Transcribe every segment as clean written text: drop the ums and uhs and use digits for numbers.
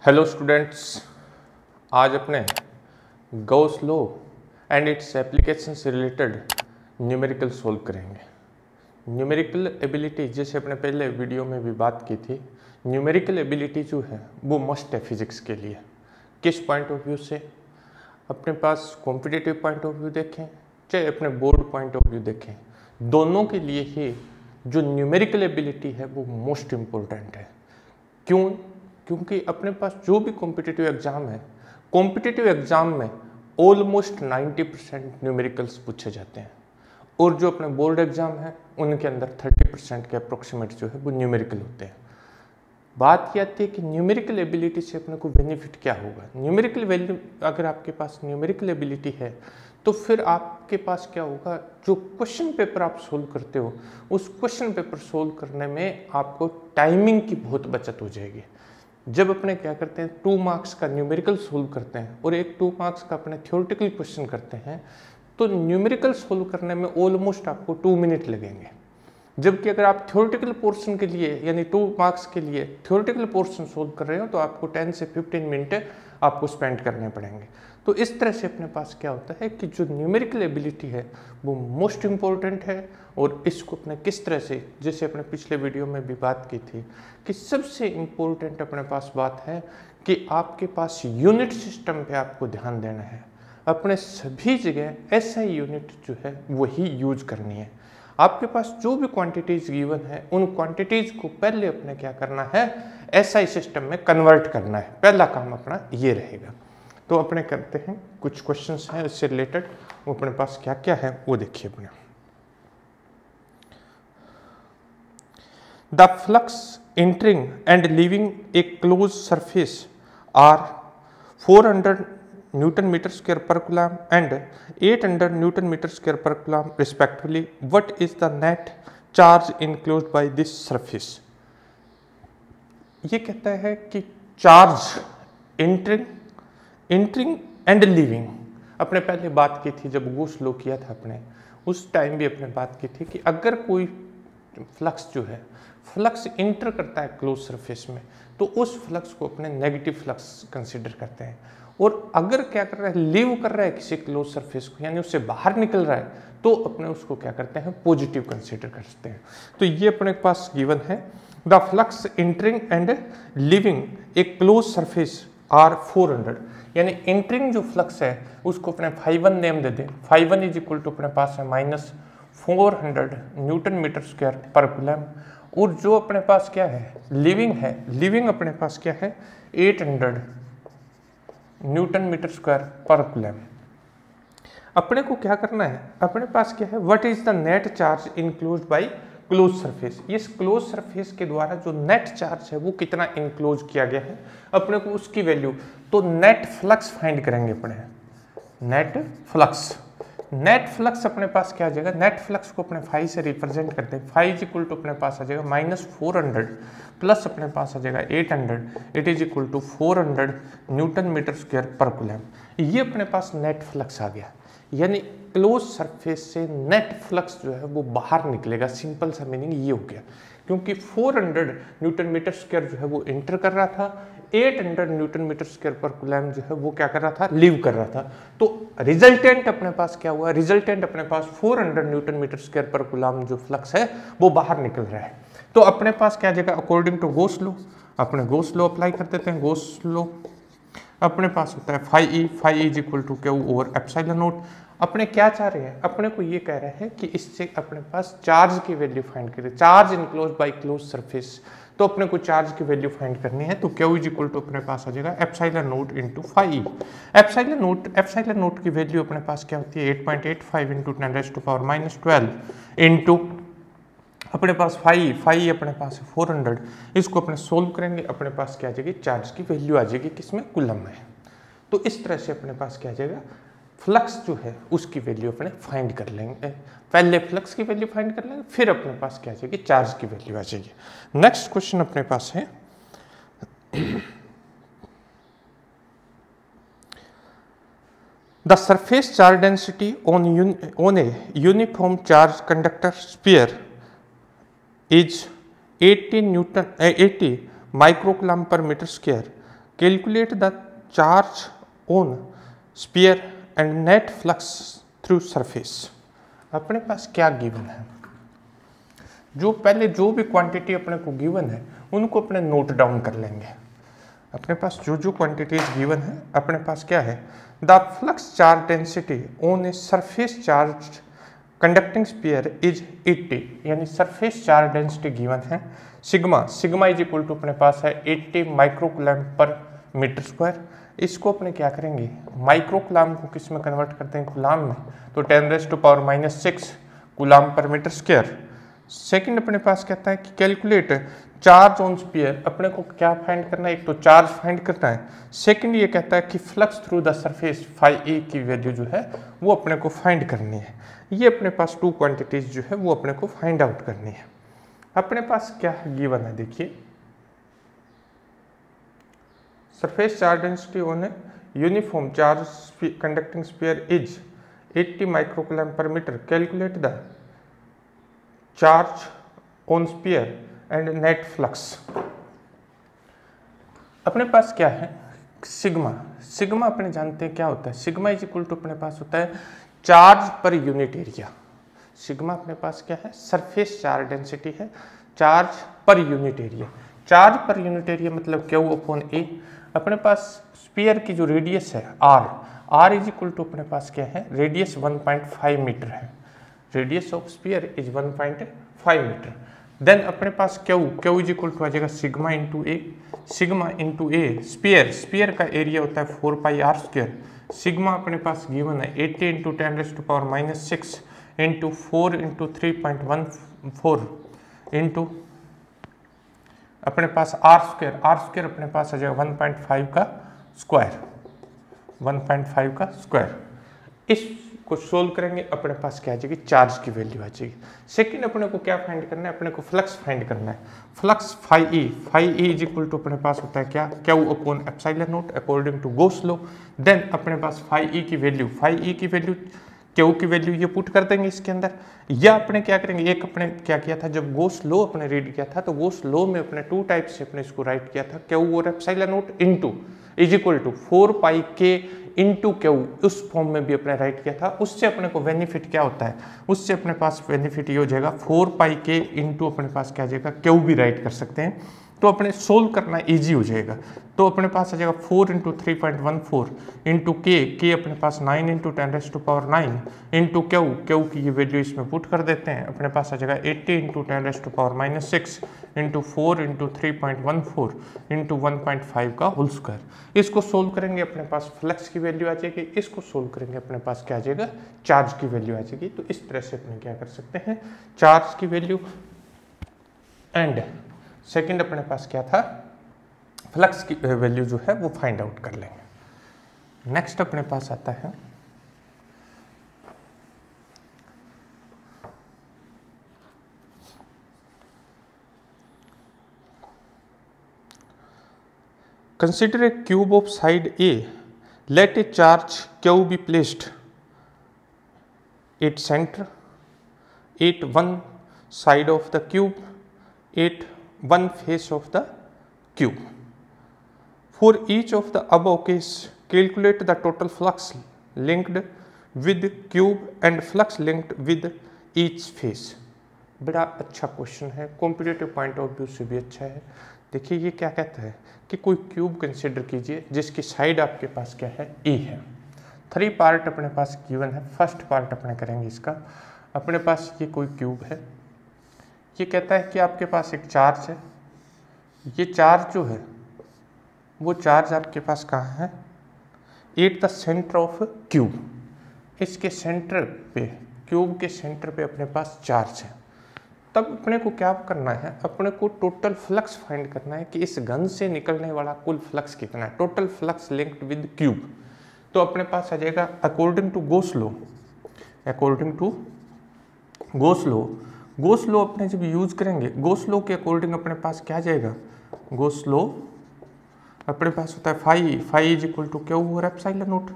Hello students, आज अपने Gauss law and its application से रिलेटेड न्यूमेरिकल सॉल्व करेंगे। न्यूमेरिकल एबिलिटी, जैसे अपने पहले वीडियो में भी बात की थी, न्यूमेरिकल एबिलिटी जो है वो मस्ट है फिजिक्स के लिए। किस पॉइंट ऑफ व्यू से? अपने पास कॉम्पिटिटिव पॉइंट ऑफ व्यू देखें चाहे अपने बोर्ड पॉइंट ऑफ व्यू देखें, दोनों के लिए ही जो न्यूमेरिकल एबिलिटी है वो मोस्ट इम्पोर्टेंट है। क्यों? क्योंकि अपने पास जो भी कॉम्पिटिटिव एग्जाम है, कॉम्पिटिटिव एग्जाम में ऑलमोस्ट 90% न्यूमेरिकल्स पूछे जाते हैं, और जो अपने बोर्ड एग्जाम है उनके अंदर 30% के अप्रोक्सीमेट जो है वो न्यूमेरिकल होते हैं। बात यह आती है कि न्यूमेरिकल एबिलिटी से अपने को बेनिफिट क्या होगा। न्यूमेरिकल वैल्यू, अगर आपके पास न्यूमेरिकल एबिलिटी है तो फिर आपके पास क्या होगा, जो क्वेश्चन पेपर आप सोल्व करते हो उस क्वेश्चन पेपर सोल्व करने में आपको टाइमिंग की बहुत बचत हो जाएगी। जब अपने क्या करते हैं, 2 मार्क्स का न्यूमेरिकल सोल्व करते हैं और एक 2 मार्क्स का अपने थ्योरेटिकल क्वेश्चन करते हैं, तो न्यूमेरिकल सोल्व करने में ऑलमोस्ट आपको 2 मिनट लगेंगे। जबकि अगर आप थ्योरेटिकल पोर्शन के लिए यानी 2 मार्क्स के लिए थ्योरेटिकल पोर्शन सोल्व कर रहे हो तो आपको 10 से 15 मिनट आपको स्पेंड करने पड़ेंगे। तो इस तरह से अपने पास क्या होता है कि जो न्यूमेरिकल एबिलिटी है वो मोस्ट इम्पोर्टेंट है, और इसको अपने किस तरह से, जैसे अपने पिछले वीडियो में भी बात की थी कि सबसे इम्पोर्टेंट अपने पास बात है कि आपके पास यूनिट सिस्टम पे आपको ध्यान देना है। अपने सभी जगह SI यूनिट जो है वही यूज करनी है। आपके पास जो भी क्वांटिटीज गिवन है उन क्वांटिटीज को पहले अपने क्या करना है, SI सिस्टम में कन्वर्ट करना है। पहला काम अपना ये रहेगा। तो अपने करते हैं, कुछ क्वेश्चंस हैं इससे रिलेटेड, वो अपने पास क्या क्या है वो देखिए अपने। The flux entering and leaving a close surface are 400 newton metre square per coulomb and 800 newton metre square per coulomb respectively. What is the net charge enclosed by this surface? ये कहता है कि चार्ज एंटरिंग एंड लीविंग, अपने पहले बात की थी जब गॉस लॉ किया था अपने, उस टाइम भी अपने बात की थी कि अगर कोई फ्लक्स जो है फ्लक्स इंटर करता है क्लोज सरफेस में तो उस फ्लक्स को अपने नेगेटिव फ्लक्स कंसीडर करते हैं, और अगर क्या कर रहा है, लीव कर रहा है किसी क्लोज सरफेस को यानी उससे बाहर निकल रहा है तो अपने उसको क्या करते हैं, पॉजिटिव कंसीडर करते हैं। तो ये अपने पास गिवन है, the flux entering and leaving a close surface are 400, यानी एंटरिंग जो फ्लक्स है उसको अपने φ1 नेम दे दें। φ1 इज इक्वल टू अपने पास है -400 newton metre square per coulomb, और जो अपने पास क्या है, लीविंग अपने पास क्या है, 800 newton metre square per coulomb. अपने को क्या करना है, अपने पास क्या है, what is the net charge enclosed by close surface. इस क्लोज सरफेस के द्वारा जो नेट चार्ज है वो कितना इनक्लोज किया गया है, अपने को उसकी वैल्यू, तो नेट फ्लक्स फाइंड करेंगे अपने। नेट फ्लक्स अपने पास क्या आ जाएगा, नेट फ्लक्स को अपने फाई से रिप्रेजेंट करते हैं। फाई इज इक्वल टू अपने पास आ जाएगा -400 प्लस अपने पास आ जाएगा 800, it is equal to 400 newton metre square per coulomb. ये अपने पास नेट फ्लक्स आ गया, यानी क्लोज सरफेस से नेट फ्लक्स जो है वो बाहर निकलेगा। सिंपल सा मीनिंग ये हो गया, क्योंकि 400 न्यूटन मीटर स्क्वायर जो है वो इंटर कर रहा था, 800 newton metre square per coulomb जो है वो क्या कर रहा था, लीव कर रहा था। तो रिजल्टेंट अपने पास क्या हुआ, रिजल्टेंट अपने पास 400 newton metre square per coulomb जो फ्लक्स है वो बाहर निकल रहा है। तो अपने पास क्या जाएगा, अकॉर्डिंग टू गॉस लॉ, अपने गॉस लॉ अप्लाई कर देते हैं। गॉस लॉ अपने पास होता है φ is equal to Q over epsilon naught. अपने क्या चाह रहे हैं, अपने को ये कह रहे हैं कि इससे अपने पास चार्ज की वैल्यू फाइंड करें, charge enclose by close surface. तो अपने को चार्ज की वैल्यू फाइंड करनी है, तो Q इज इक्वल टू अपने पास आ जाएगा epsilon naught into φ। Epsilon naught की वैल्यू अपने पास क्या होती है, 8.85 इंटू 10⁻⁻12 इंटू अपने पास φ अपने पास है 400। इसको अपने सोल्व करेंगे, अपने पास क्या आ जाएगी, चार्ज की वैल्यू आ जाएगी किसमें, कूलम में। तो इस तरह से अपने पास क्या आ जाएगा, फ्लक्स जो है उसकी वैल्यू अपने फाइंड कर लेंगे। पहले फ्लक्स की वैल्यू फाइंड कर लेंगे, फिर अपने पास क्या आ जाएगी, चार्ज की वैल्यू आ जाएगी। नेक्स्ट क्वेश्चन अपने पास है the surface charge density on a uniform charge conductor sphere is 80 micro coulomb per metre square calculate the charge on sphere and net flux through surface. अपने पास क्या गिवन है, जो पहले जो भी क्वांटिटी अपने को गिवन है उनको अपने नोट डाउन कर लेंगे। अपने पास जो जो क्वांटिटीज गिवन है, अपने पास क्या है, the flux charge density on a surface charge conducting sphere is 80, यानी सरफेस चार्ज डेंसिटी गिवन है sigma, sigma is equal to अपने पास है 80 माइक्रोकूलम पर मीटर स्क्वायर। इसको अपने क्या करेंगे, माइक्रोकूलम को किस में कन्वर्ट करते हैं, कूलाम में, तो 10⁻⁻⁶ कूलाम पर मीटर स्क्वायर। सेकंड अपने पास कहता है कि कैलकुलेट चार्ज ऑन स्फीयर, अपने को क्या फाइंड करना है, एक तो चार्ज फाइंड करना है, सेकंड ये कहता है कि flux through the surface phi A की वैल्यू जो है वो अपने को फाइंड करनी है। ये अपने पास टू क्वांटिटीज जो है वो अपने को फाइंड आउट करनी है। अपने पास क्या गिवन है, देखिए surface charge density on a uniform charge conducting sphere is 80 microcoulomb per metre, calculate the charge on sphere and net flux. अपने पास क्या है, सिग्मा, सिग्मा अपने जानते हैं क्या होता है, सिग्मा इज इक्वल टू अपने पास होता है charge per unit area. Sigma अपने पास क्या है, सरफेस चार्ज डेंसिटी है, charge per unit area, charge per unit area मतलब क्यू अपॉन ए। अपने पास स्फीयर की जो रेडियस है R, R is equal to अपने पास क्या है, रेडियस 1.5 मीटर है, radius of sphere is 1.5 metre. Then अपने पास Q, Q is equal to आ जाएगा sigma into A, sigma into A sphere, sphere का एरिया होता है 4πr², सिग्मा अपने पास गिवन है 80 इंटू 10⁻⁻⁶ इंटू 4 इंटू 3.14 इंटू अपने पास आर स्क्वायर अपने पास आ जाएगा 1.5 का स्क्वायर, 1.5 का स्क्वायर। इसको सोल्व करेंगे, अपने पास क्या आ जाएगी, चार्ज की वैल्यू आ जाएगी। सेकंड अपने को क्या फाइंड करना है, अपने को फ्लक्स फाइंड करना है, flux phi E is equal to अपने पास होता है क्या, Q upon epsilon naught according to Gauss law. Then अपने पास फाई ई की वैल्यू क्यू की वैल्यू ये पुट कर देंगे इसके अंदर, या अपने क्या करेंगे, एक अपने क्या किया था जब गॉस लॉ अपने रीड किया था तो गॉस लॉ में अपने टू टाइप से अपने इसको राइट किया था, क्यू और epsilon naught into is equal to 4πk into Q, उस फॉर्म में भी अपने राइट किया था। उससे अपने को बेनिफिट क्या होता है, उससे अपने पास बेनिफिट ये हो जाएगा 4πk इंटू अपने पास क्या आ जाएगा, क्यू भी राइट कर सकते हैं, तो अपने सोल्व करना इजी हो जाएगा। तो अपने पास आ जाएगा 4 इंटू 3.14 इंटू के अपने पास 9 इंटू 10⁻⁹ इंटू क्यू की ये वैल्यू इसमें पुट कर देते हैं, अपने पास आ जाएगा 80 इंटू 10⁻⁶ इंटू 4 इंटू 3.14 इंटू 1.5 का होल स्क्वायर। इसको सोल्व करेंगे, अपने पास फ्लक्स की वैल्यू आ जाएगी, इसको सोल्व करेंगे अपने पास क्या आ जाएगा, चार्ज की वैल्यू आ जाएगी। तो इस तरह से अपने क्या कर सकते हैं, चार्ज की वैल्यू एंड सेकंड अपने पास क्या था, फ्लक्स की वैल्यू जो है वो फाइंड आउट कर लेंगे। नेक्स्ट अपने पास आता है consider a cube of side A, let a charge Q be placed at centre at one side of the cube at one face of the cube. For each of the above case, calculate the total flux linked with cube and flux linked with each face. बड़ा अच्छा question है, competitive point of view से भी अच्छा है। देखिए ये क्या कहता है कि कोई क्यूब कंसिडर कीजिए जिसकी साइड आपके पास क्या है, ए है। 3 पार्ट अपने पास गिवन है। फर्स्ट पार्ट अपने करेंगे इसका, अपने पास ये कोई क्यूब है, ये कहता है कि आपके पास एक चार्ज है, ये चार्ज जो है वो चार्ज आपके पास कहाँ है, at the centre of cube, इसके सेंटर पे, क्यूब के सेंटर पे अपने पास चार्ज है। तब अपने को क्या करना है, अपने को टोटल फ्लक्स फाइंड करना है कि इस गन से निकलने वाला कुल फ्लक्स कितना है, total flux linked with cube. तो अपने पास आ जाएगा according to Gauss law, according to Gauss law, Gauss law अपने जब यूज करेंगे, गॉस लॉ के अकॉर्डिंग अपने पास क्या आ जाएगा, गॉस लॉ अपने पास होता है phi is equal to Q और epsilon naught,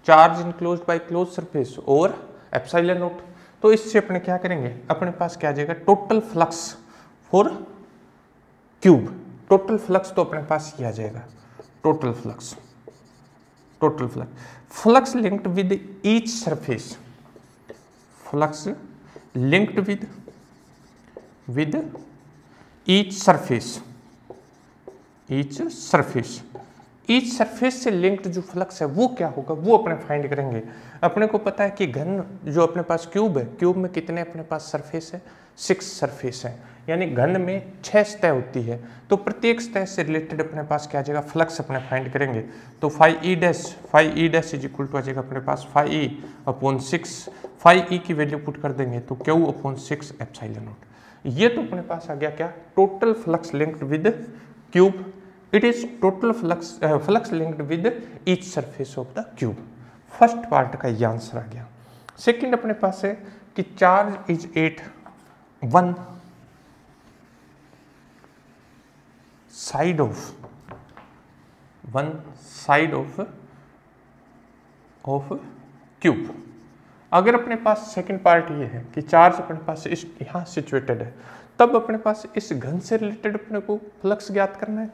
charge enclosed by close surface और एप्सिलॉन नॉट। तो इससे अपने क्या करेंगे, अपने पास क्या आ जाएगा, total flux for cube, total flux तो अपने पास ये आ जाएगा, total flux, flux linked with each surface, flux linked with each surface, each surface से लिंक्ड जो फ्लक्स है वो क्या होगा, वो अपने फाइंड करेंगे। अपने को पता है कि घन जो अपने पास क्यूब है, क्यूब में कितने अपने पास सरफेस है, 6 सरफेस है, यानी घन में 6 सतह होती है। तो प्रत्येक सतह से रिलेटेड अपने पास क्या आ जाएगा, फ्लक्स अपने फाइंड करेंगे। तो phi E dash is equal to आ जाएगा अपने पास phi E upon 6, phi E की वैल्यू पुट कर देंगे तो क्यू अपॉन 6 एप्सिलॉन नॉट। ये तो अपने पास आ गया क्या, total flux linked with cube, it is total flux linked with each surface of the cube. First part का ये आंसर आ गया। सेकंड अपने पास है कि charge is at one side of cube. अगर अपने पास सेकंड पार्ट ये है कि चार्ज अपने पास इस यहाँ सिचुएटेड है, तब अपने पास इस घन से रिलेटेड अपने को फ्लक्स ज्ञात करना है,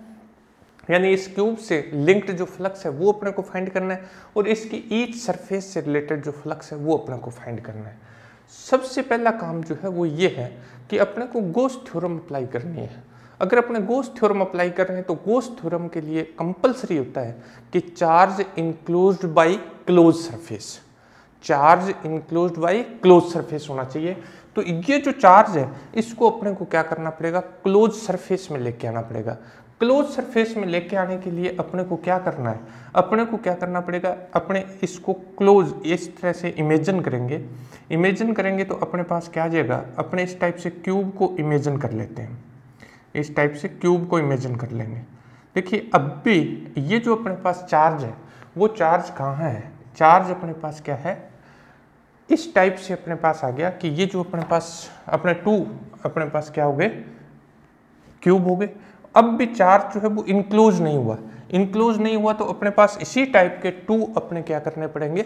यानी इस क्यूब से लिंक्ड जो फ्लक्स है वो अपने को फाइंड करना है, और इसकी ईच सरफेस से रिलेटेड जो फ्लक्स है वो अपने को फाइंड करना है। सबसे पहला काम जो है वो ये है कि अपने को गोस थ्योरम अप्लाई करनी है। अगर अपने गोस थ्योरम अप्लाई कर रहे हैं तो गोस थ्योरम के लिए कंपलसरी होता है कि charge enclosed by close surface, charge enclosed by close surface होना चाहिए। तो ये जो चार्ज है इसको अपने को क्या करना पड़ेगा, क्लोज सरफेस में लेके आना पड़ेगा। क्लोज सरफेस में लेके आने के लिए अपने को क्या करना है, अपने को क्या करना पड़ेगा, अपने इसको क्लोज इस तरह से इमेजिन करेंगे तो अपने पास क्या आ जाएगा, अपने इस टाइप से क्यूब को इमेजिन कर लेते हैं, इस टाइप से क्यूब को इमेजिन कर लेंगे। देखिए अब भी ये जो अपने पास चार्ज है वो चार्ज कहाँ है, चार्ज अपने पास क्या है, इस टाइप से अपने पास आ गया कि ये जो अपने पास अपने 2 अपने पास क्या हो गए, क्यूब हो गए। अब भी चार्ज जो है वो इनक्लोज नहीं हुआ तो अपने पास इसी टाइप के 2 अपने क्या करने पड़ेंगे,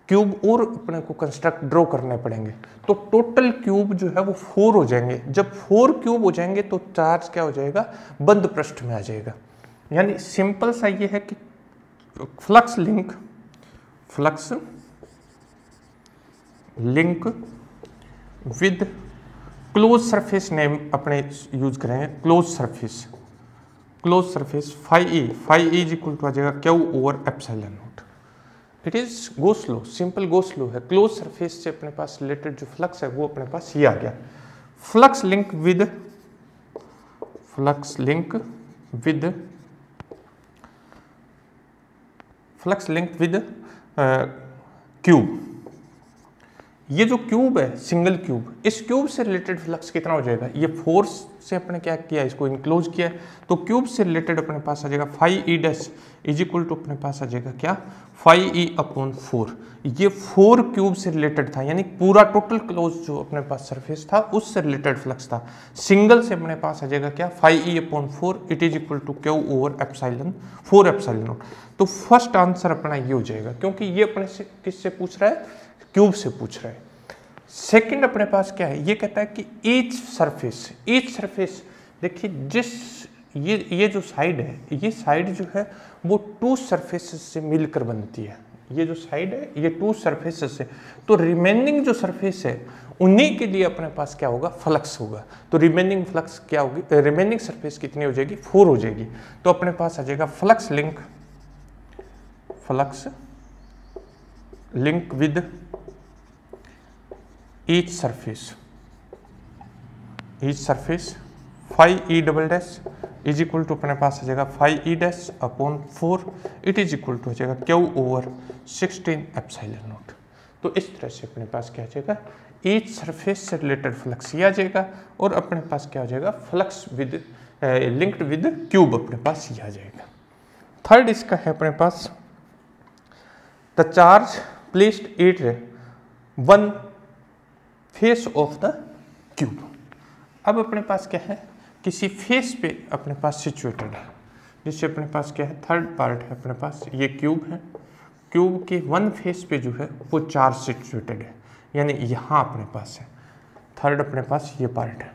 क्यूब और अपने को कंस्ट्रक्ट ड्रॉ करने पड़ेंगे। तो टोटल क्यूब जो है वो 4 हो जाएंगे। जब 4 क्यूब हो जाएंगे तो चार्ज क्या हो जाएगा, बंद पृष्ठ में आ जाएगा। यानी सिंपल सा ये है कि flux link with close surface name अपने यूज करेंगे, close surface phi E is equal to आ जाएगा Q over epsilon naught. It is Gauss law, simple Gauss law है। क्लोज सरफेस से अपने पास रिलेटेड जो फ्लक्स है वो अपने पास ये आ गया। Flux link with cube. ये जो क्यूब है सिंगल क्यूब, इस क्यूब से रिलेटेड फ्लक्स कितना हो जाएगा, ये फोर्स से अपने क्या किया, इसको इनक्लोज किया है, तो क्यूब से रिलेटेड अपने पास आ जाएगा phi E dash is equal to अपने पास आ जाएगा क्या, फाई ई अपॉन 4। ये 4 क्यूब से रिलेटेड था, यानी पूरा टोटल क्लोज जो अपने पास सरफेस था उससे रिलेटेड फ्लक्स था। सिंगल से अपने पास आ जाएगा क्या, phi E upon 4 it is equal to Q over epsilon 4 epsilon naught. तो फर्स्ट आंसर अपना ये हो जाएगा, क्योंकि ये अपने से किससे पूछ रहा है, क्यूब से पूछ रहा है। सेकंड अपने पास क्या है, ये कहता है कि ईच सरफेस देखिए, जिस ये जो साइड है, ये साइड जो है वो 2 सरफेसेस से मिलकर बनती है। ये जो साइड है ये 2 सरफेसेस से, तो रिमेनिंग जो सरफेस है उन्हीं के लिए अपने पास क्या होगा, फ्लक्स होगा। तो रिमेनिंग फ्लक्स क्या होगी, रिमेनिंग सरफेस कितनी हो जाएगी, 4 हो जाएगी। तो अपने पास आ जाएगा flux link with each surface phi E double dash is equal to अपने पास आ जाएगा phi E dash upon 4 it is equal to हो जाएगा क्यू ओवर 16 एप्सिलॉन नॉट। तो इस तरह से अपने पास क्या आ जाएगा, ईच सरफेस से रिलेटेड फ्लक्स ये आ जाएगा, और अपने पास क्या हो जाएगा, flux with linked with cube अपने पास ये आ जाएगा। थर्ड इसका है अपने पास the charge placed at one face of the cube. अब अपने पास क्या है, किसी फेस पे अपने पास सिचुएटेड है, जिससे अपने पास क्या है, थर्ड पार्ट है अपने पास, ये क्यूब है, क्यूब के वन फेस पे जो है वो चार्ज सिचुएटेड है, यानी यहाँ अपने पास है। थर्ड अपने पास ये पार्ट है,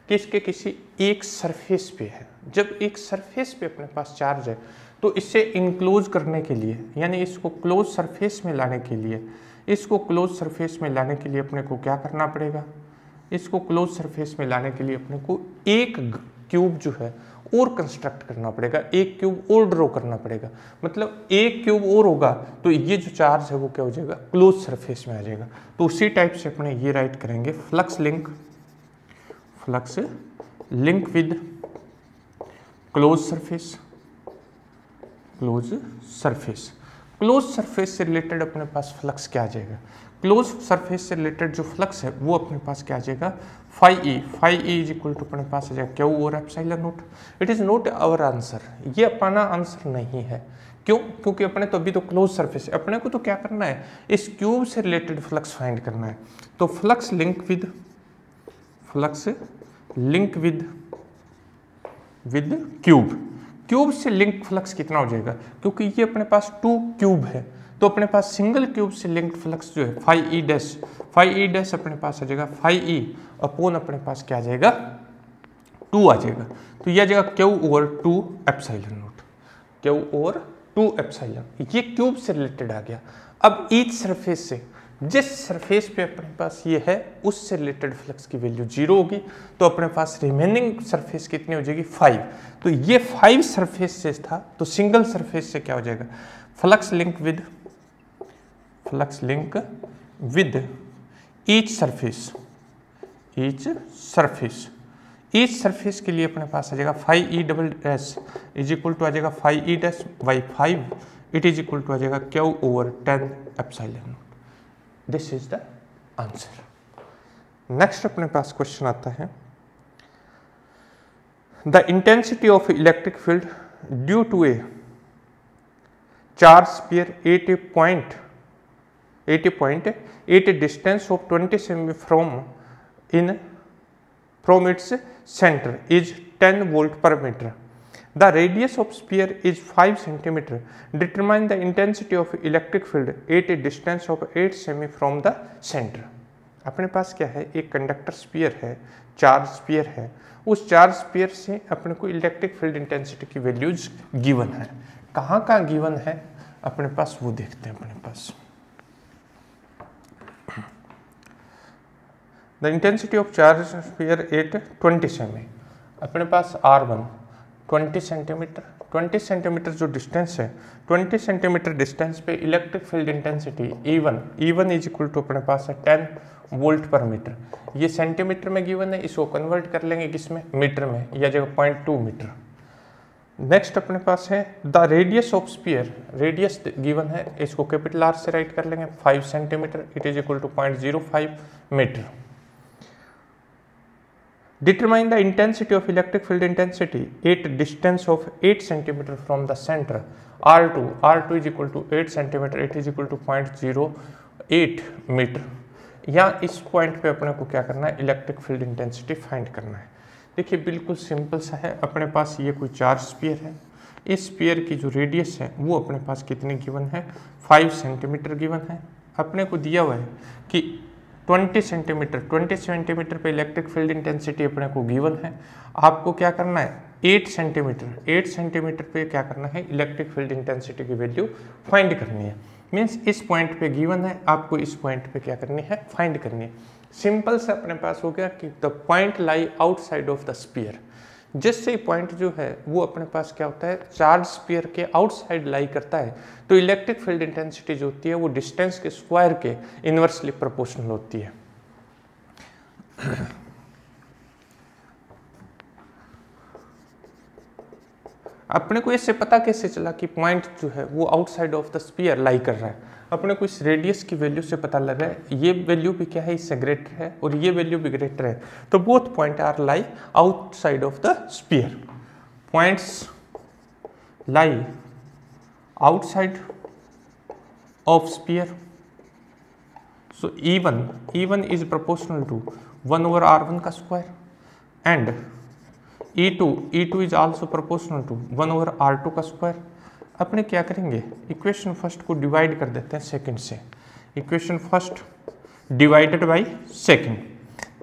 कि इसके किसी एक सरफेस पे है। जब एक सरफेस पे अपने पास चार्ज है तो इसे इनक्लोज करने के लिए, यानी इसको क्लोज सरफेस में लाने के लिए, इसको क्लोज सरफेस में लाने के लिए अपने को क्या करना पड़ेगा, इसको क्लोज सरफेस में लाने के लिए अपने को एक क्यूब जो है और कंस्ट्रक्ट करना पड़ेगा, एक क्यूब और ड्रॉ करना पड़ेगा। मतलब एक क्यूब और होगा तो ये जो चार्ज है वो क्या हो जाएगा, क्लोज सरफेस में आ जाएगा। तो उसी टाइप से अपने ये राइट करेंगे, flux link with close surface से रिलेटेड अपने पास फ्लक्स क्या आ जाएगा, क्लोज सरफेस से रिलेटेड जो फ्लक्स है वो अपने पास क्या आ जाएगा, phi E is equal to अपने पास आ जाएगा क्यू और epsilon naught. It is not our answer, ये अपना आंसर नहीं है। क्यों? क्योंकि अपने तो अभी तो क्लोज सरफेस है, अपने को तो क्या करना है, इस क्यूब से रिलेटेड फ्लक्स फाइंड करना है। तो फ्लक्स लिंक विद क्यूब से लिंक फ्लक्स कितना हो जाएगा, क्योंकि ये अपने पास 2 क्यूब है तो अपने पास सिंगल क्यूब से लिंक्ड फ्लक्स जो है फाई ई डैश अपने पास आ जाएगा फाई ई अपॉन अपने पास क्या आ जाएगा 2 आ जाएगा। तो ये आ जाएगा Q over 2 epsilon not, Q over 2 epsilon, ये क्यूब से रिलेटेड आ गया। अब ईच सरफेस से, जिस सरफेस पे अपने पास ये है उससे रिलेटेड फ्लक्स की वैल्यू 0 होगी, तो अपने पास रिमेनिंग सरफेस कितनी हो जाएगी 5। तो ये 5 सरफेस से था तो सिंगल सरफेस से क्या हो जाएगा, flux link with each surface के लिए अपने पास आ जाएगा phi E double dash is equal to आ जाएगा phi E dash by 5, it is equal to आ जाएगा Q over 10 epsilon naught. This is the answer. Next अपने पास क्वेश्चन आता है, the intensity of electric field due to a charge sphere at a distance of 20 cm from its center is 10 volt per meter. The radius of sphere is 5 cm. Determine the intensity of electric field at a distance of 8 cm from the center. अपने पास क्या है, एक conductor sphere है, charge sphere है, उस charge sphere से अपने को इलेक्ट्रिक फील्ड इंटेंसिटी की वैल्यूज गिवन है। कहाँ गिवन है अपने पास वो देखते हैं। अपने पास the intensity of charge sphere at 20 cm, अपने पास R1 20 सेंटीमीटर, 20 सेंटीमीटर जो डिस्टेंस है, 20 सेंटीमीटर डिस्टेंस पे electric field intensity E1 is equal to अपने पास है 10 वोल्ट पर मीटर। ये सेंटीमीटर में गिवन है, इसको कन्वर्ट कर लेंगे किसमें, मीटर में, या जगह 0.2 मीटर। नेक्स्ट अपने पास है the radius of sphere, radius given है, इसको कैपिटल R से राइट कर लेंगे 5 centimetre, it is equal to 0.05 metre. Determine the intensity of electric field intensity at distance of 8 cm from the center. R2 is equal to 8 cm, it is equal to 0.08 metre. या इस point पे अपने को क्या करना है, electric field intensity find करना है। देखिए बिल्कुल सिंपल सा है, अपने पास ये कोई चार्ज स्फीयर है, इस स्फीयर की जो रेडियस है वो अपने पास कितनी गिवन है, 5 सेंटीमीटर गिवन है। अपने को दिया हुआ है कि 20 सेंटीमीटर पे इलेक्ट्रिक फील्ड इंटेंसिटी अपने को गिवन है। आपको क्या करना है, 8 सेंटीमीटर पे क्या करना है, इलेक्ट्रिक फील्ड इंटेंसिटी की वैल्यू फाइंड करनी है। मीन्स इस पॉइंट पे गिवन है, आपको इस पॉइंट पे क्या करनी है, फाइंड करनी है। सिंपल से अपने पास हो गया कि the point lie outside of the sphere. जिससे पॉइंट जो है वो अपने पास क्या होता है, चार्ज स्फीयर के आउटसाइड लाई करता है, तो इलेक्ट्रिक फील्ड इंटेंसिटी जो होती है वो डिस्टेंस के स्क्वायर के इनवर्सली प्रोपोर्शनल होती है। अपने को इससे पता कैसे चला कि पॉइंट जो है वो आउटसाइड ऑफ द स्फीयर लाई कर रहा है, अपने को इस रेडियस की वैल्यू से पता लग रहा है ये वैल्यू भी क्या है, इससे ग्रेटर है और ये वैल्यू भी ग्रेटर है, तो both point are lie outside of the sphere. Points lie outside of sphere, so E1 is proportional to 1/R1 का square and E2 is also proportional to 1/R2 का स्क्वायर। अपने क्या करेंगे, इक्वेशन फर्स्ट को divide कर देते हैं second से, equation first divided by second.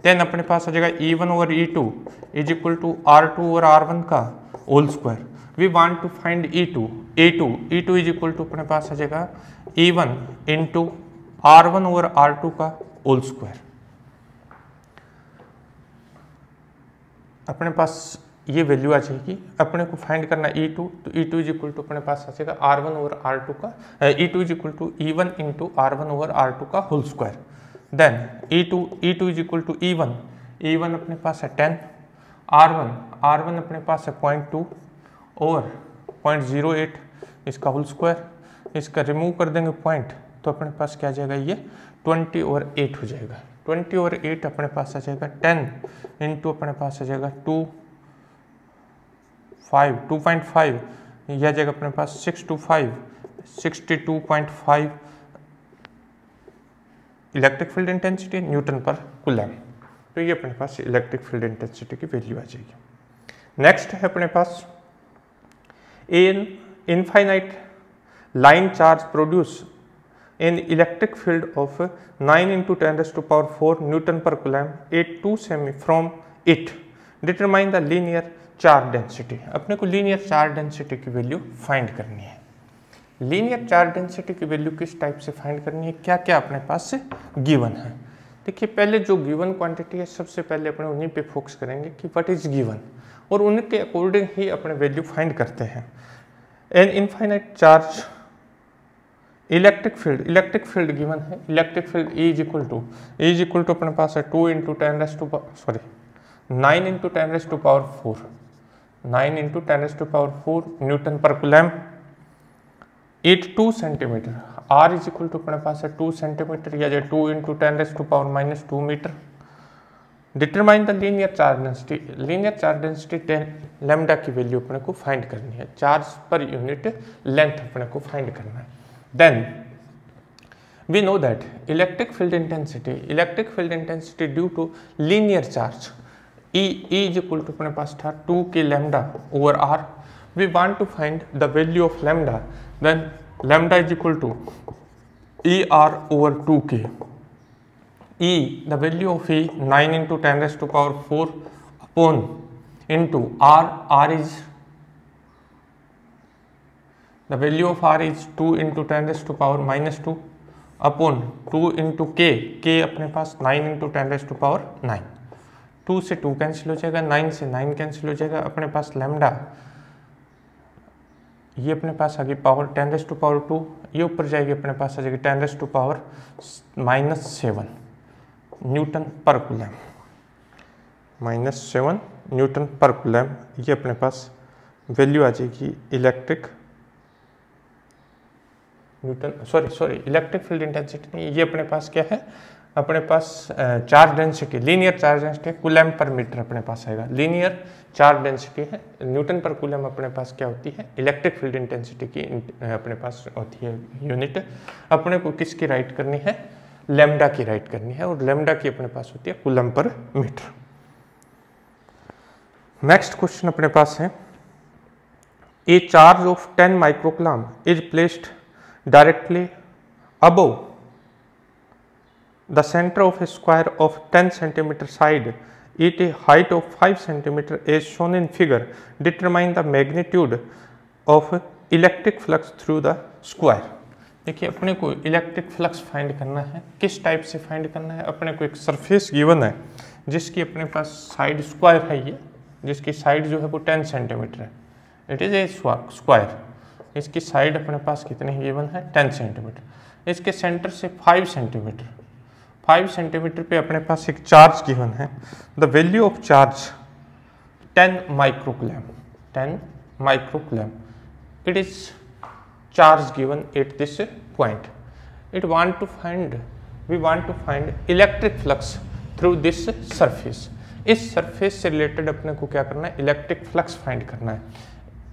Then अपने पास आ जाएगा E1 over E2 is equal to R2 over R1 का whole square. We want to find E2 is equal to अपने पास आ जाएगा E1 into R1 over R2 का होल स्क्वायर। अपने पास ये वैल्यू आ जाएगी, अपने को फाइंड करना E2, तो E2 इज इक्वल टू अपने पास आ जाएगा R1 ओवर R2 का E2 is equal to E1 into R1 over R2 का whole square. Then E2 is equal to E1 अपने पास है 10, R1 अपने पास है 0.2 और 0.08 इसका होल स्क्वायर, इसका रिमूव कर देंगे पॉइंट तो अपने पास क्या आ जाएगा, ये 20 ओवर 8 हो जाएगा। 20 ओवर 8 अपने पास आ जाएगा 10 इंटू अपने पास आ जाएगा 2.5 यह आ जाएगा अपने पास 62.5 electric field intensity newton per coulomb. तो ये अपने पास इलेक्ट्रिक फील्ड इंटेंसिटी की वैल्यू आ जाएगी। नेक्स्ट है अपने पास an infinite line charge produce in electric field of 9 × 10⁴ newton per coulomb at 2 cm from it, determine the linear charge density. अपने को लीनियर चार्ज डेंसिटी की वैल्यू फाइंड करनी है। लीनियर चार्ज डेंसिटी की वैल्यू किस टाइप से find करनी है, क्या क्या अपने पास से गिवन है। देखिए पहले जो गिवन क्वांटिटी है सबसे पहले अपने उन्हीं पे फोकस करेंगे कि व्हाट इज गिवन और उनके अकॉर्डिंग ही अपने वैल्यू फाइंड करते हैं। An infinite charge electric field given है। Electric field E is equal to अपने पास है 9 × 10⁴ newton per coulomb at 2 centimetre. R is equal to अपने पास है 2 सेंटीमीटर या 2 × 10⁻² metre. Determine the linear charge density 10 lambda की वैल्यू अपने को फाइंड करनी है। चार्ज पर यूनिट लेंथ अपने को फाइंड करना है। Then we know that electric field intensity due to linear charge E is equal to अपने पास था 2 k lambda over R। We want to find the value of lambda, then lambda is equal to ER over 2k। E the value of E 9 × 10⁴ upon into R is the value of R is 2 × 10⁻² upon 2 × k अपने पास 9 × 10⁹। 2 से 2 cancel हो जाएगा, 9 से 9 cancel हो जाएगा। अपने पास lambda ये अपने पास आ गई पावर 10⁻², ये ऊपर जाएगी अपने पास आ जाएगी 10⁻⁻7 Newton per coulomb, -7 Newton per coulomb. ये अपने पास वैल्यू आ जाएगी इलेक्ट्रिक फील्ड इंटेंसिटी नहीं, ये अपने पास क्या है, अपने पास charge density, linear charge density coulomb per metre अपने पास आएगा। लीनियर चार्ज डेंसिटी है न्यूटन पर कूलम, अपने पास क्या होती है इलेक्ट्रिक फील्ड इंटेंसिटी की अपने पास होती है यूनिट। अपने को किसकी राइट करनी है, लैम्डा की राइट करनी है और लैम्डा की अपने पास होती है coulomb per metre. Next question अपने पास है ए charge of 10 microcoulomb is placed directly above the center of a square of 10 cm side at a height of 5 cm as shown in figure. Determine the magnitude of electric flux through the square. देखिए अपने को electric flux find करना है। किस type से find करना है, अपने को एक सरफेस गिवन है जिसकी अपने पास साइड स्क्वायर है, ये जिसकी साइड जो है वो 10 सेंटीमीटर है। It is a square. इसकी साइड अपने पास कितने गिवन है 10 सेंटीमीटर। इसके सेंटर से 5 सेंटीमीटर पे अपने पास एक चार्ज गिवन है। The value of charge 10 microcoulomb. It is charge given at this point. We want to find electric flux through this surface. इस सरफेस से रिलेटेड अपने को क्या करना है, इलेक्ट्रिक फ्लक्स फाइंड करना है।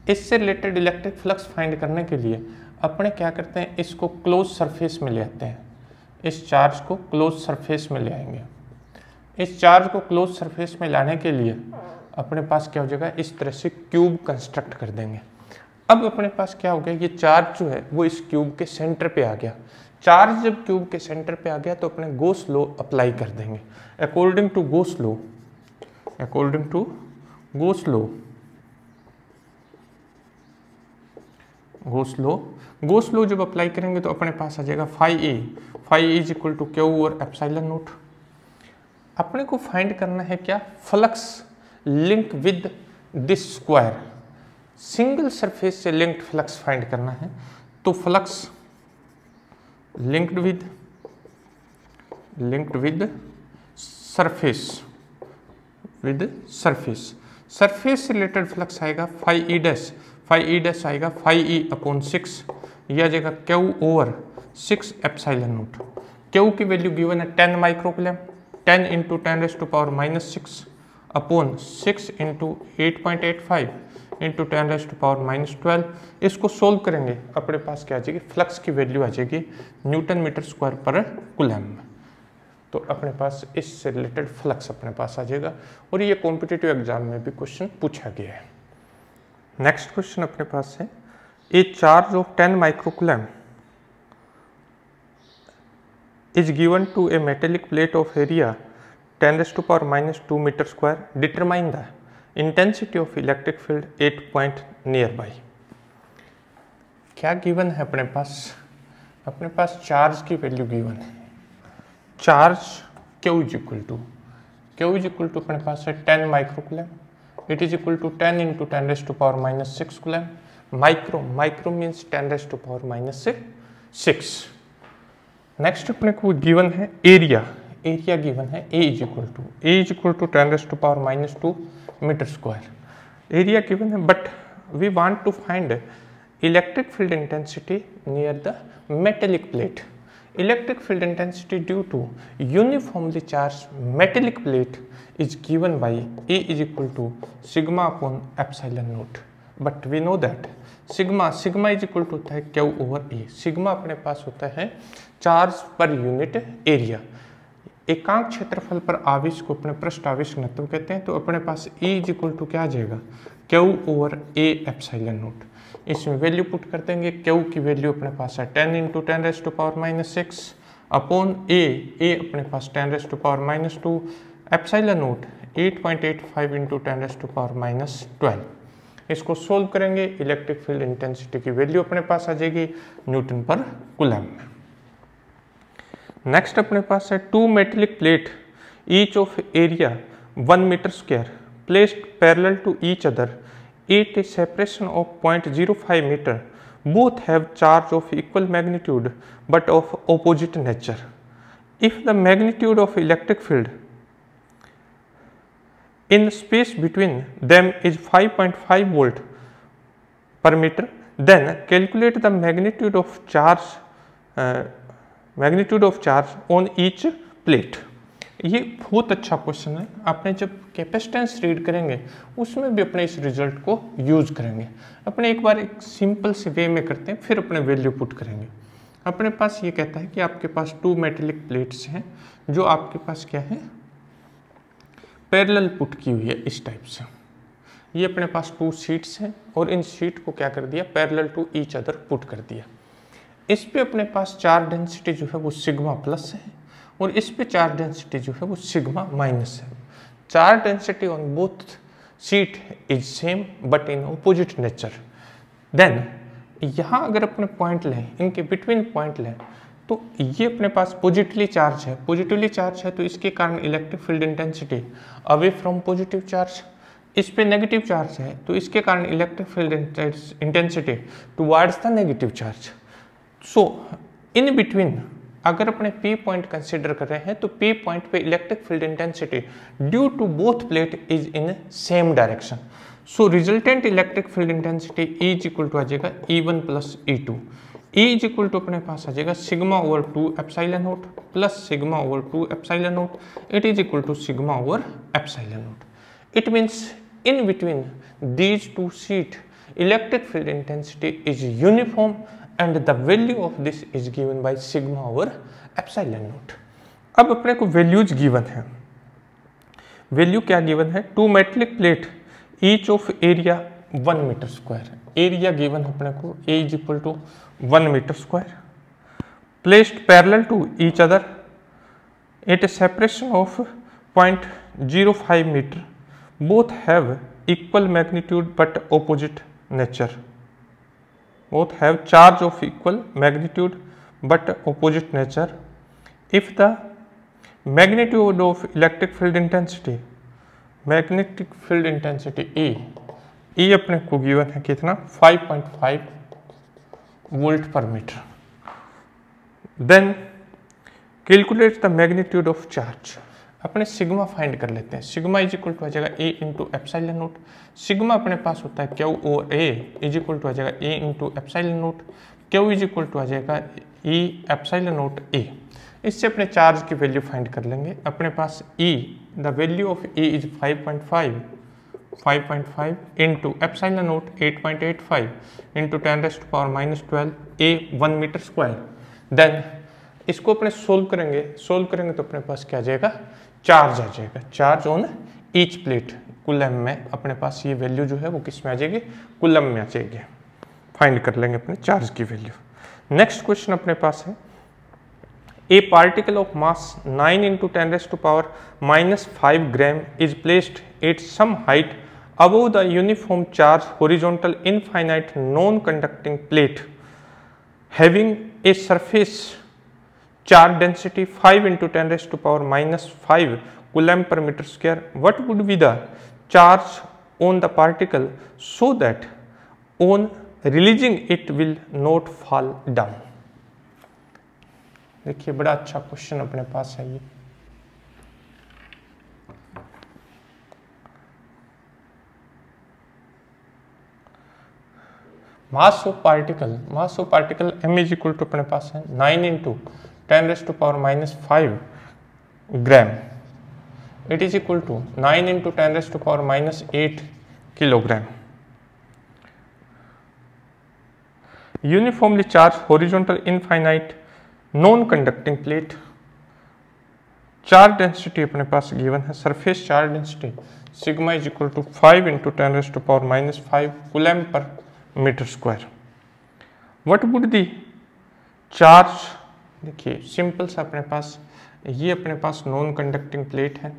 इससे रिलेटेड इलेक्ट्रिक फ्लक्स फाइंड करने के लिए अपने क्या करते हैं, इसको क्लोज सरफेस में ले आते हैं। इस चार्ज को क्लोज सरफेस में ले आएंगे। इस चार्ज को क्लोज सरफेस में लाने के लिए अपने पास क्या हो जाएगा, इस तरह से क्यूब कंस्ट्रक्ट कर देंगे। अब अपने पास क्या हो गया, ये चार्ज जो है वो इस क्यूब के सेंटर पे आ गया। चार्ज जब क्यूब के सेंटर पे आ गया तो अपने गॉस लॉ अप्लाई कर देंगे। According to Gauss law, Gauss law जब अप्लाई करेंगे तो अपने पास आ जाएगा phi A is equal to Q और एप्सिलॉन नॉट। अपने को फाइंड करना है क्या, flux link with this square, single surface से लिंक्ड फ्लक्स फाइंड करना है। तो flux linked with surface, surface से रिलेटेड फ्लक्स आएगा फाई ई डैश आएगा फाई ई अपॉन 6, यह आ जाएगा Q over 6 epsilon not. Q की वैल्यू गिवन है 10 microcoulomb, 10 into 10⁻⁻6 upon 6 into 8.85 into 10⁻⁻12। इसको सोल्व करेंगे अपने पास क्या आ जाएगी, फ्लक्स की वैल्यू आ जाएगी Newton metre square per coulomb. तो अपने पास इससे रिलेटेड फ्लक्स अपने पास आ जाएगा और ये कॉम्पिटिटिव एग्जाम में भी क्वेश्चन पूछा गया है। नेक्स्ट क्वेश्चन अपने पास है, ए charge of 10 microcoulomb is given to a metallic plate of area 10⁻⁻2 meter square. Determine the intensity of electric field at point nearby. क्या गिवन है अपने पास चार्ज की वैल्यू गिवन है। Charge Q is equal to अपने पास है 10 microcoulomb, it is equal to 10 into 10⁻⁻6 coulomb. Micro means 10⁻⁻6। Next अपने को गिवन है एरिया गिवन है A is equal to 10⁻⁻2 metre square. Area given है but we want to find electric field intensity near the metallic plate. Electric field intensity due to uniformly charge metallic plate is given by A is equal to sigma upon epsilon naught. But we know that sigma is equal to होता है Q over ए। Sigma अपने पास होता है charge per unit area. एकांक क्षेत्रफल पर आवेश को अपने पृष्ठ आवेश घनत्व कहते हैं। तो अपने पास E इज इक्वल टू क्या आ जाएगा, Q over A epsilon not. इसमें वैल्यू पुट कर देंगे, क्यू की वैल्यू अपने पास है 10 इंटू 10⁻⁻6 अपॉन ए अपने पास 10⁻⁻2 एप्सिलॉन नॉट 8.85 इंटू 10⁻⁻12। इसको सोल्व करेंगे, इलेक्ट्रिक फील्ड इंटेंसिटी की वैल्यू अपने पास आ जाएगी न्यूटन पर कूलम में। नेक्स्ट अपने पास है 2 metallic plate each of area 1 metre square placed parallel to each other at a separation of 0.05 meter. Both have charge of equal magnitude but of opposite nature. If the magnitude of electric field in space between them is 5.5 volt per meter, then calculate the magnitude of charge on each plate. ये बहुत अच्छा question है। आपने जब capacitance read करेंगे उसमें भी अपने इस रिजल्ट को यूज करेंगे। अपने एक बार एक सिंपल से वे में करते हैं, फिर अपने वैल्यू पुट करेंगे। अपने पास ये कहता है कि आपके पास 2 मेटेलिक प्लेट्स हैं जो आपके पास क्या है, पैरेलल पुट की हुई है इस टाइप से। ये अपने पास 2 शीट्स हैं और इन शीट को क्या कर दिया, parallel to each other put कर दिया। इस पे अपने पास चार्ज डेंसिटी जो है वो सिग्मा प्लस है और इस पे चार्ज डेंसिटी जो है वो सिग्मा माइनस है। Charge density on both sheet is same but in opposite nature. Then यहाँ अगर अपने पॉइंट लें, इनके बिटवीन पॉइंट लें, तो ये अपने पास पॉजिटिवली चार्ज है तो इसके कारण electric field intensity away from positive charge. इस पे नेगेटिव चार्ज है तो इसके कारण electric field intensity towards the negative charge. So in between अगर अपने P पॉइंट कंसीडर कर रहे हैं तो P पॉइंट पे electric field intensity due to both plate is in same direction. So resultant electric field intensity E is equal to आ जाएगा E1 plus E2। E is equal to अपने पास आ जाएगा sigma over 2 epsilon naught plus sigma over 2 epsilon naught. It is equal to sigma over epsilon naught. It means in between these 2 sheet electric field intensity is uniform and the value of this is given by sigma over epsilon naught। अब अपने को values given है। Value क्या given है, 2 metallic plate each of area 1 metre square. Area given अपने को A is equal to 1 metre square placed parallel to each other at a separation of 0.05 meter. Both have equal magnitude but opposite nature. Both have charge of equal magnitude but opposite nature. If the magnitude of electric field intensity E अपने को given है कितना 5.5 volt per metre, then calculate the magnitude of charge. अपने sigma find कर लेते हैं। Sigma is equal to आ जाएगा E into epsilon naught. Sigma अपने पास होता है Q O A is equal to आ जाएगा E into epsilon naught. Q is equal to आ जाएगा ई एप्सिलॉन नोट ए। इससे अपने चार्ज की वैल्यू फाइंड कर लेंगे। अपने पास E the value of E is 5.5 into epsilon naught 8.85 into 10⁻⁻12 A 1 metre square. Then इसको अपने सोल्व करेंगे तो अपने पास क्या आ जाएगा, चार्ज आ जाएगा। Charge on each plate coulomb में अपने पास ये वैल्यू जो है वो किस में आ जाएगी, कूलम में आ जाएगी। फाइंड कर लेंगे अपने चार्ज की वैल्यू। नेक्स्ट क्वेश्चन अपने पास है a particle of mass 9 into 10⁻⁻5 gram is placed at some height above the uniform charge horizontal infinite non conducting plate having a surface charge density 5 into 10⁻⁻5 coulomb per meter square. What would be the charge on the particle so that on releasing it will not fall down? देखिए बड़ा अच्छा question अपने पास है ये। Mass of particle m is equal to अपने पास है 9 into 10⁻⁻5 gram. It is equal to 9 into 10⁻⁻8 kilogram. Uniformly charge horizontal infinite non conducting plate. Charge density अपने पास गिवन है, surface charge density sigma is equal to 5 into 10⁻⁻5 coulomb per metre square. What would the charge, देखिए simple सा अपने पास ये अपने पास नॉन कंडक्टिंग प्लेट है।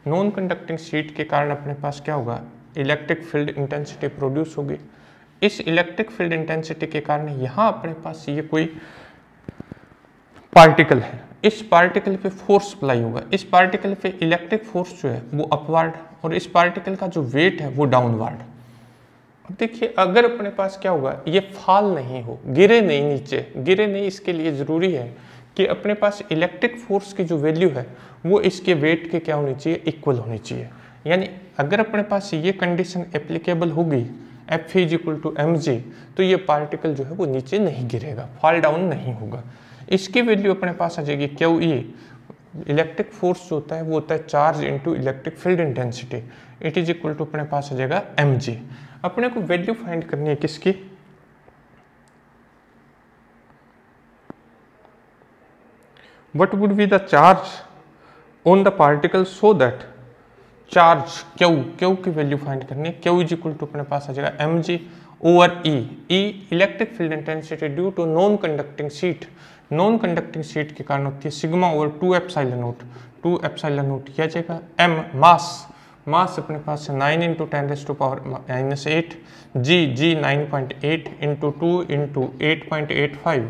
नॉन कंडक्टिंग शीट के कारण अपने पास क्या होगा, इलेक्ट्रिक फील्ड इंटेंसिटी प्रोड्यूस होगी। इस इलेक्ट्रिक फील्ड इंटेंसिटी के कारण यहाँ अपने पास ये कोई पार्टिकल है, इस पार्टिकल पे फोर्स अप्लाई होगा। इस पार्टिकल पे इलेक्ट्रिक फोर्स जो है वो अपवर्ड और इस पार्टिकल का जो वेट है वो डाउनवर्ड। अब देखिए अगर अपने पास क्या होगा, ये फॉल नहीं हो, गिरे नहीं नीचे, गिरे नहीं, इसके लिए ज़रूरी है कि अपने पास इलेक्ट्रिक फोर्स की जो वैल्यू है वो इसके वेट के क्या होनी चाहिए, इक्वल होनी चाहिए। यानी अगर अपने पास ये कंडीशन एप्लीकेबल होगी F is equal to mg, तो ये पार्टिकल जो है वो नीचे नहीं गिरेगा, फॉल डाउन नहीं होगा। इसकी वैल्यू अपने पास आ जाएगी क्यू ई। इलेक्ट्रिक फोर्स जो होता है वो होता है charge into electric field intensity. It is equal to अपने पास आ जाएगा mg। अपने को वैल्यू फाइंड करनी है किसकी, what would be the charge on the particle so that charge Q की वैल्यू फाइंड करनी है। क्यू इज इक्वल टू अपने पास आ जाएगा mg over E. Electric field intensity due to non conducting sheet. Non conducting sheet के कारण होती है sigma over 2 epsilon naught. 2 epsilon naught किया जाएगा। m मास अपने पास है 9 into 10⁻⁻8 g 9.8 into 2 into 8.85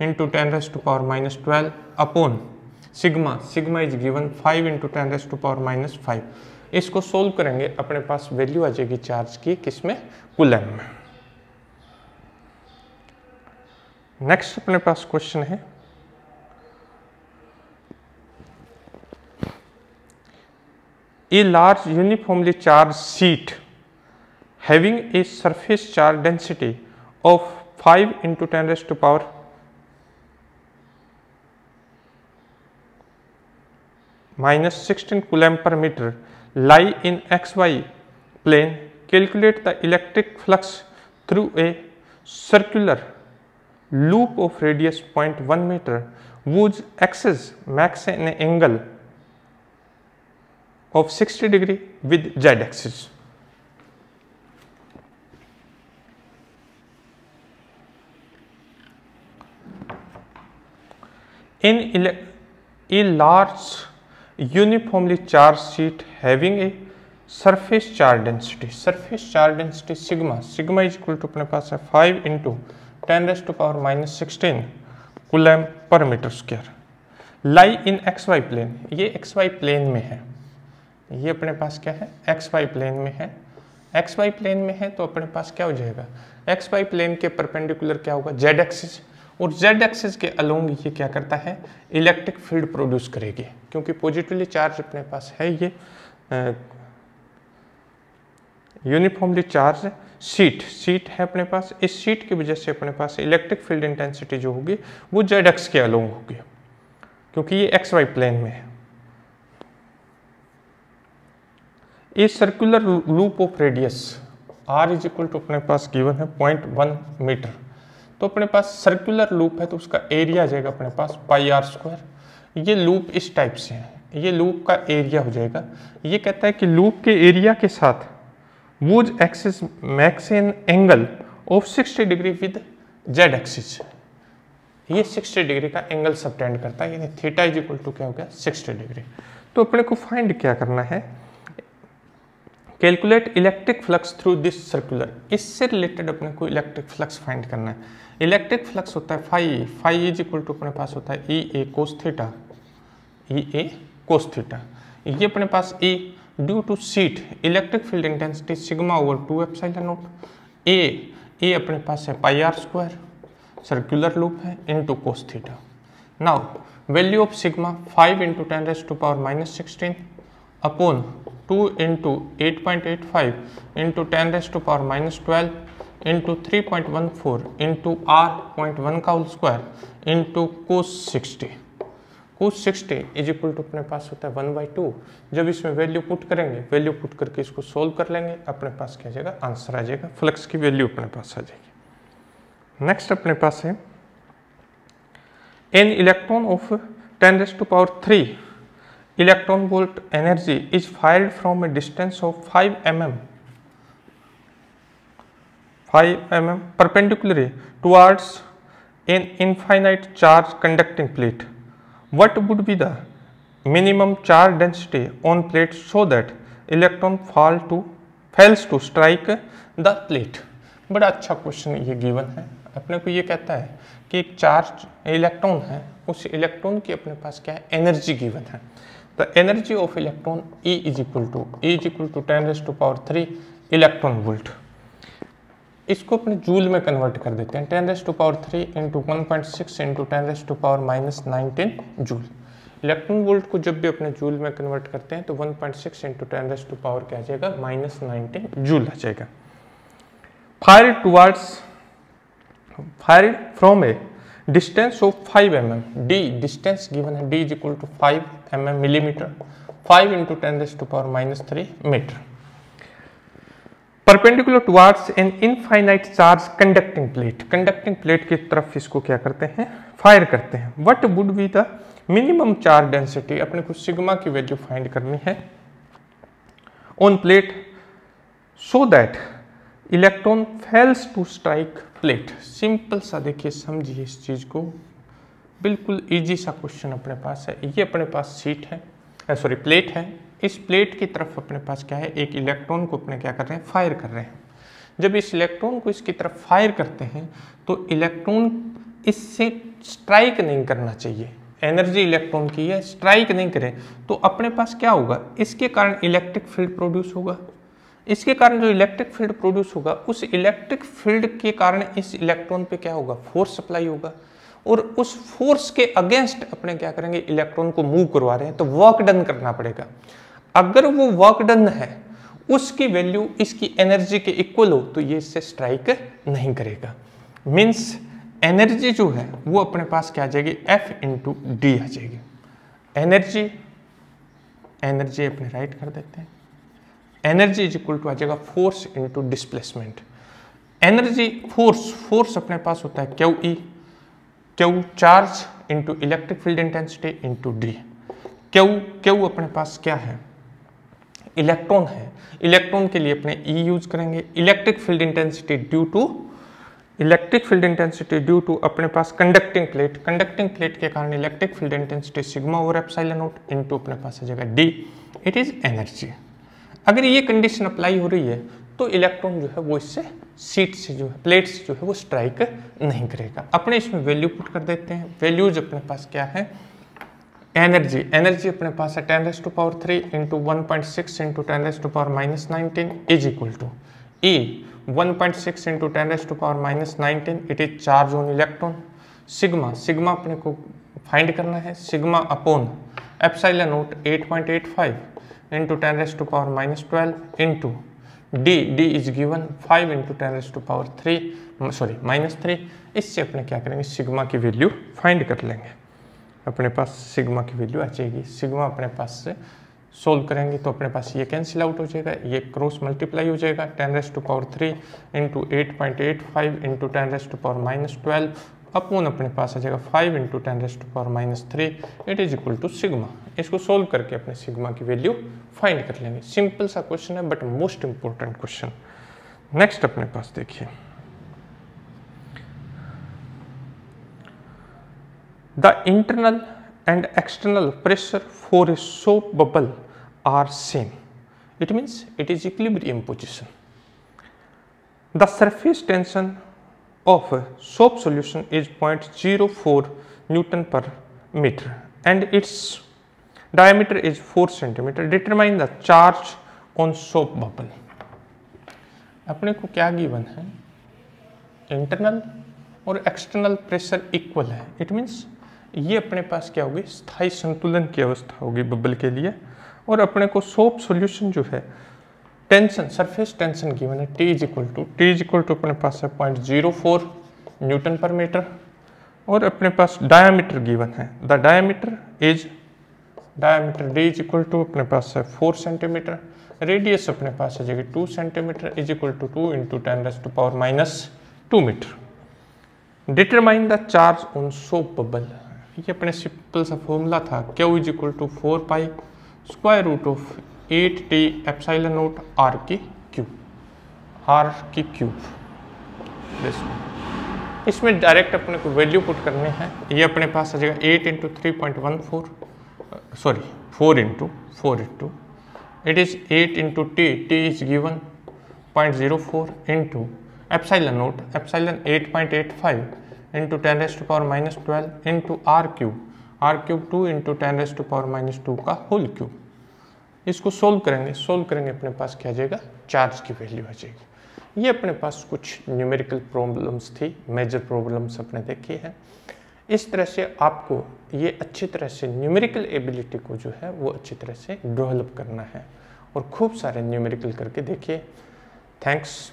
into 10⁻⁻12 upon sigma is given 5 into 10⁻⁻5। इसको सोल्व करेंगे अपने पास वैल्यू आ जाएगी चार्ज की किसमें, कूलम में। नेक्स्ट अपने पास क्वेश्चन है a large uniformly charged sheet having a surface charge density of 5 into 10⁻⁻16 coulomb per meter lie in xy plane. Calculate the electric flux through a circular loop of radius 0.1 meter whose axis makes an angle of 60 degree with z axis. A large uniformly charge sheet having a surface charge density sigma is equal to अपने पास है 5 into 10⁻⁻16 coulomb per metre square lie in X Y plane. ये X Y plane में है, ये अपने पास क्या है, एक्स वाई प्लेन में है। एक्स वाई प्लेन में है तो अपने पास क्या हो जाएगा, एक्स वाई प्लेन के परपेंडिकुलर क्या होगा, जेड एक्सिस, और जेड एक्सिस के अलोंग ये क्या करता है, इलेक्ट्रिक फील्ड प्रोड्यूस करेगी, क्योंकि पॉजिटिवली चार्ज अपने पास है, ये यूनिफॉर्मली चार्ज शीट है अपने पास। इस शीट की वजह से अपने पास इलेक्ट्रिक फील्ड इंटेंसिटी जो होगी वो जेड एक्स के अलोंग होगी, क्योंकि ये एक्स वाई प्लेन में है। A circular loop of radius r is equal to अपने पास गिवन है 0.1 मीटर, तो अपने पास सर्कुलर लूप है तो उसका एरिया आ जाएगा अपने पास πr²। ये लूप इस टाइप से है, ये लूप का एरिया हो जाएगा। ये कहता है कि लूप के एरिया के साथ was axis max an angle of 60 degree with Z axis. ये 60 डिग्री का एंगल सबटेंड करता है, यानी थीटा इज इक्वल टू क्या हो गया, 60 डिग्री। तो अपने को फाइंड क्या करना है, calculate electric flux through this circular. इससे रिलेटेड अपने को इलेक्ट्रिक फ्लक्स फाइंड करना है। इलेक्ट्रिक फ्लक्स होता है फाई इज इक्वल टू अपने पास होता है ई ए कोस थीटा, ये अपने पास E due to sheet electric field intensity sigma over 2 epsilon nought. E अपने पास है πr² सर्कुलर लूप है into cos theta. Now value of sigma 5 into 10⁻⁻16 upon 2 into 8.85 into 10⁻⁻12 into 3.14 into r.1 का whole square into cos 60 is equal to अपने पास होता है 1/2। जब इसमें वैल्यू पुट करेंगे, वैल्यू पुट करके इसको सोल्व कर लेंगे, अपने पास क्या आ जाएगा, आंसर आ जाएगा, फ्लक्स की वैल्यू अपने पास आ जाएगी। नेक्स्ट अपने पास है an electron of 10⁻³ electron volt energy is fired from a distance of 5 mm perpendicularly towards an infinite charge conducting plate. What would be the minimum charge density on plate so that electron fails to strike the plate? बड़ा अच्छा question ये given है। अपने को ये कहता है कि एक चार्ज इलेक्ट्रॉन है, उस इलेक्ट्रॉन की अपने पास क्या है, एनर्जी गिवन है। The energy of electron E is equal to 10⁻³ electron volt. इसको अपने जूल में कन्वर्ट कर देते हैं, 10⁻³ into 1.6 into 10⁻⁻19 joule. Electron volt को जब भी अपने जूल में कन्वर्ट करते हैं तो 1.6 इंटू 10⁻⁻ क्या आ जाएगा, -19 जूल आ जाएगा। Fired from a distance of 5 mm, d distance given है, d is equal to 5 mm millimetre, 5 into 10⁻³ metre, perpendicular towards an infinite charge conducting plate की तरफ इसको क्या करते हैं, फायर करते हैं। What would be the minimum charge density, अपने को सिग्मा की वैल्यू फाइंड करनी है on plate so that electron fails to strike plate. Simple सा देखिए, समझिए इस चीज को, बिल्कुल इजी सा क्वेश्चन अपने पास है। ये अपने पास प्लेट है, इस प्लेट की तरफ अपने पास क्या है, एक इलेक्ट्रॉन को अपने क्या कर रहे हैं, फायर कर रहे हैं। जब इस इलेक्ट्रॉन को इसकी तरफ फायर करते हैं तो इलेक्ट्रॉन इससे स्ट्राइक नहीं करना चाहिए, एनर्जी इलेक्ट्रॉन की है, स्ट्राइक नहीं करे तो अपने पास क्या होगा, इसके कारण इलेक्ट्रिक फील्ड प्रोड्यूस होगा। इसके कारण जो इलेक्ट्रिक फील्ड प्रोड्यूस होगा, उस इलेक्ट्रिक फील्ड के कारण इस इलेक्ट्रॉन पे क्या होगा, फोर्स सप्लाई होगा, और उस फोर्स के अगेंस्ट अपने क्या करेंगे, इलेक्ट्रॉन को मूव करवा रहे हैं तो वर्क डन करना पड़ेगा। अगर वो वर्क डन है, उसकी वैल्यू इसकी एनर्जी के इक्वल हो तो ये इससे स्ट्राइक नहीं करेगा। मीन्स एनर्जी जो है वो अपने पास क्या आ जाएगी, F इंटू डी आ जाएगी। एनर्जी अपने राइट कर देते हैं, एनर्जी इज इक्वल टू आ जाएगा force into displacement. Energy force अपने पास होता है Q charge into electric field intensity into D. Q अपने पास क्या है, इलेक्ट्रॉन है, इलेक्ट्रॉन के लिए अपने E यूज करेंगे। Electric field intensity due to electric field intensity due to अपने पास कंडक्टिंग प्लेट के कारण electric field intensity sigma over epsilon naught into अपने पास आ जाएगा डी, इट इज एनर्जी। अगर ये कंडीशन अप्लाई हो रही है तो इलेक्ट्रॉन जो है वो इससे सीट से जो है प्लेट से जो है वो स्ट्राइक नहीं करेगा। अपने इसमें वैल्यू पुट कर देते हैं। वैल्यूज अपने पास क्या है, एनर्जी अपने पास है 10⁻³ into 1.6 into 10⁻⁻19 is equal to E 1.6 into 10⁻⁻19 it is charge on electron. Sigma अपने को फाइंड करना है, sigma upon epsilon naught 8.85 into 10⁻⁻12 into d is given 5 into 10⁻³ इससे अपने क्या करेंगे, सिग्मा की वैल्यू फाइंड कर लेंगे। अपने पास सिग्मा की वैल्यू आ जाएगी। सिग्मा अपने पास से सोल्व करेंगे तो अपने पास ये कैंसिल आउट हो जाएगा, ये क्रॉस मल्टीप्लाई हो जाएगा 10⁻³ इंटू 8.85 इंटू 10⁻⁻12 अपॉन अपने पास आ जाएगा 5 into 10⁻³ it is equal to sigma. इसको सोल्व करके अपने सिग्मा की वैल्यू फाइंड कर लेंगे। सिंपल सा क्वेश्चन है but most important question. Next अपने पास देखिए, the internal and external pressure for a soap bubble are same. It means it is equilibrium position. The surface tension of a soap solution is 0.04 Newton per meter and its diameter is 4 centimeter. Determine the charge on soap bubble. अपने को क्या given है, internal और external pressure equal है। It means ये अपने पास क्या होगी, स्थायी संतुलन की अवस्था होगी बबल के लिए। और अपने को सोप सॉल्यूशन जो है टेंशन, सरफेस टेंशन गिवन है T इज इक्वल टू अपने पास है 0.04 न्यूटन पर मीटर। और अपने पास डायामीटर गिवन है, the diameter D is equal to अपने पास है 4 सेंटीमीटर। रेडियस अपने पास है जगह 2 centimetre is equal to 2 into 10⁻⁻2 metre. Determine the charge on soap bubble. ये अपने सिंपल सा फॉर्मूला था, Q is equal to 4 square root of 8T epsilon naught R की क्यूब। इसमें डायरेक्ट अपने को वैल्यू पुट करने हैं। ये अपने पास आ जाएगा 8 into 3.14 4 into it is 8 into T is given 0.04 into epsilon naught 8.85 into 10⁻⁻12 into R cube 2 into 10⁻⁻2 का होल क्यूब। इसको सोल्व करेंगे अपने पास क्या आ जाएगा, चार्ज की वैल्यू आ जाएगी। ये अपने पास कुछ न्यूमेरिकल प्रॉब्लम्स थी, मेजर प्रॉब्लम्स अपने देखी हैं। इस तरह से आपको ये अच्छी तरह से न्यूमेरिकल एबिलिटी को जो है वो अच्छी तरह से डेवलप करना है और खूब सारे न्यूमेरिकल करके देखिए। थैंक्स।